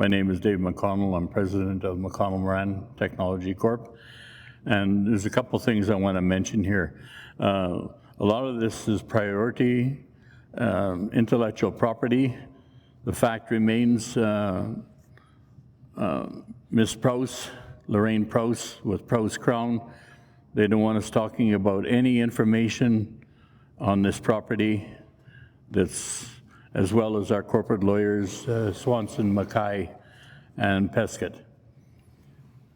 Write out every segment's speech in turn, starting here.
My name is Dave McConnell. I'm president of McConnell Moran Technology Corp. And there's a couple things I want to mention here. A lot of this is priority, intellectual property. The fact remains Ms. Prowse, Lorraine Prowse with Prowse Crown, they don't want us talking about any information on this property that's, as well as our corporate lawyers, Swanson, Mackay, and Pescott.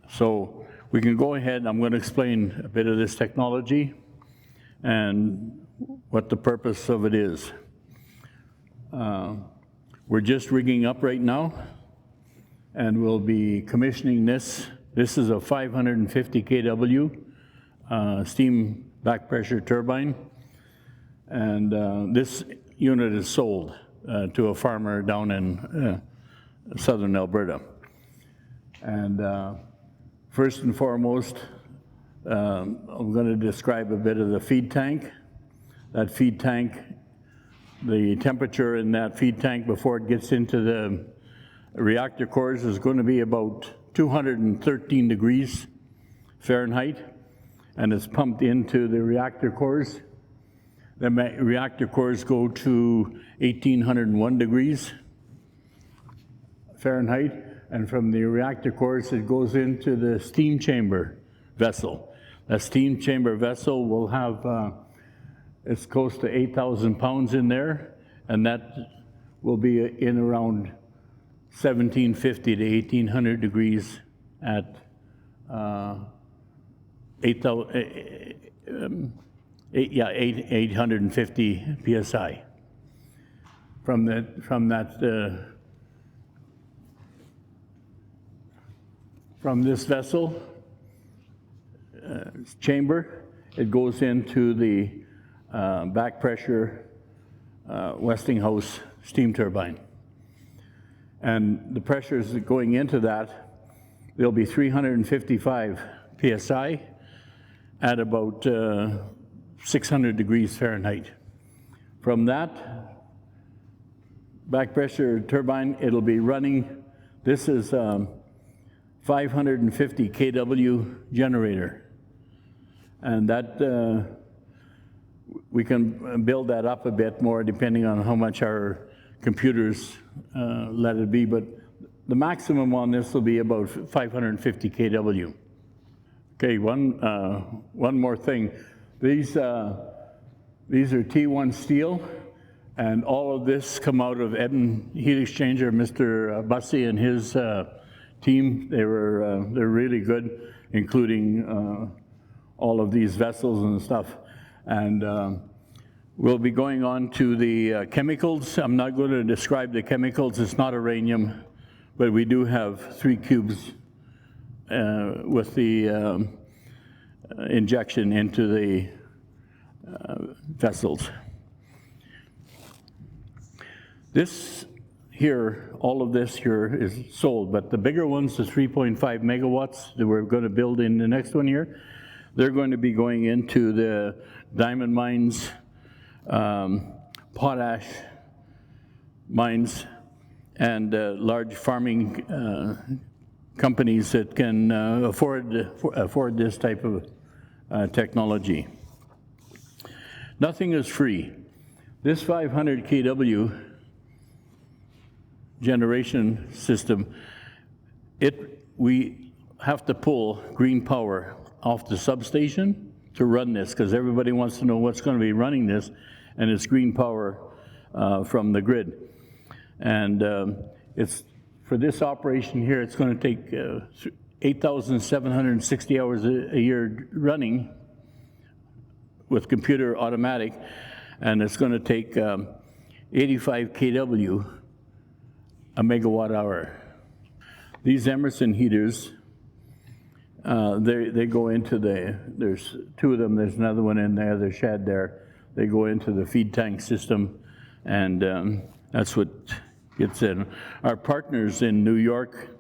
So we can go ahead. I'm going to explain a bit of this technology and what the purpose of it is. We're just rigging up right now, and we'll be commissioning this. This is a 550 kW steam back pressure turbine, and this unit is sold to a farmer down in southern Alberta. And first and foremost, I'm going to describe a bit of the feed tank. That feed tank, the temperature in that feed tank before it gets into the reactor cores is going to be about 213 degrees Fahrenheit, and it's pumped into the reactor cores. The reactor cores go to 1801 degrees Fahrenheit, and from the reactor cores it goes into the steam chamber vessel. That steam chamber vessel will have, it's close to 8,000 pounds in there, and that will be in around 1750 to 1800 degrees at 850 psi. From this vessel chamber, it goes into the back pressure Westinghouse steam turbine. And the pressures going into that, there'll be 355 psi at about 600 degrees Fahrenheit. From that back pressure turbine, it'll be running, this is 550 kW generator. And that, we can build that up a bit more depending on how much our computers let it be, but the maximum on this will be about 550 kW. Okay, one more thing. These are T1 steel, and all of this come out of Edmonton Heat Exchanger. Mr. Bussey and his team, they're really good, including all of these vessels and stuff. And we'll be going on to the chemicals. I'm not going to describe the chemicals. It's not uranium, but we do have 3 cubes with the injection into the vessels. This here, all of this here is sold, but the bigger ones, the 3.5 megawatts that we're going to build in the next one here, they're going to be going into the diamond mines, potash mines, and large farming companies that can afford this type of technology. Nothing is free. This 500 kW generation system, we have to pull green power off the substation to run this, because everybody wants to know what's going to be running this, and it's green power from the grid. And it's, for this operation here, it's going to take 8,760 hours a year running with computer automatic, and it's going to take 85 kW a megawatt hour. These Emerson heaters, they go into there's 2 of them, there's another one in the other shed there. They go into the feed tank system, and that's what gets in. Our partners in New York,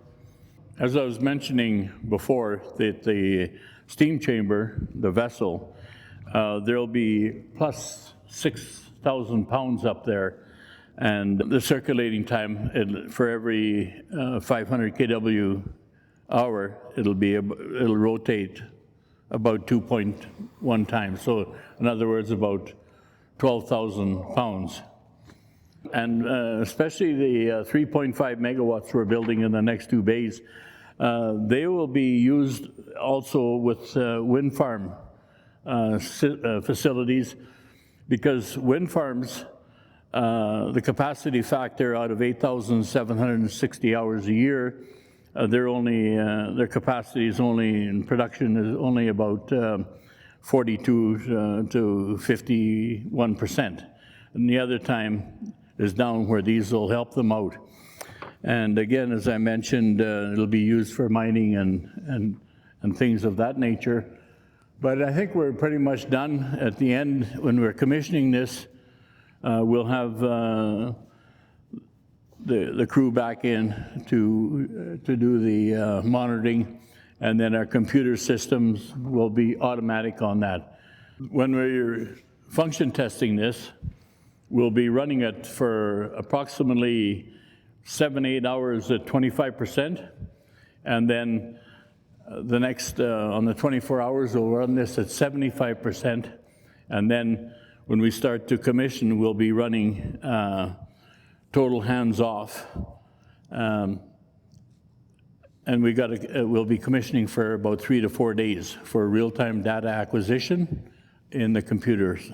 as I was mentioning before, that the steam chamber, the vessel, there'll be plus 6,000 pounds up there And the circulating time, for every 500 kW hour, it'll rotate about 2.1 times. So in other words, about 12,000 pounds. And especially the 3.5 megawatts we're building in the next 2 bays, they will be used also with wind farm facilities, because wind farms, the capacity factor out of 8,760 hours a year, their capacity is only in production is only about 42 to 51%. And the other time is down where these will help them out. And again, as I mentioned, it'll be used for mining and things of that nature. But I think we're pretty much done. At the end, when we're commissioning this, we'll have the crew back in to do the monitoring, and then our computer systems will be automatic on that. When we're function testing this, we'll be running it for approximately 7-8 hours at 25%, and then the next, on the 24 hours, we'll run this at 75%, and then when we start to commission, we'll be running total hands-off, and we'll be commissioning for about 3 to 4 days for real-time data acquisition in the computers.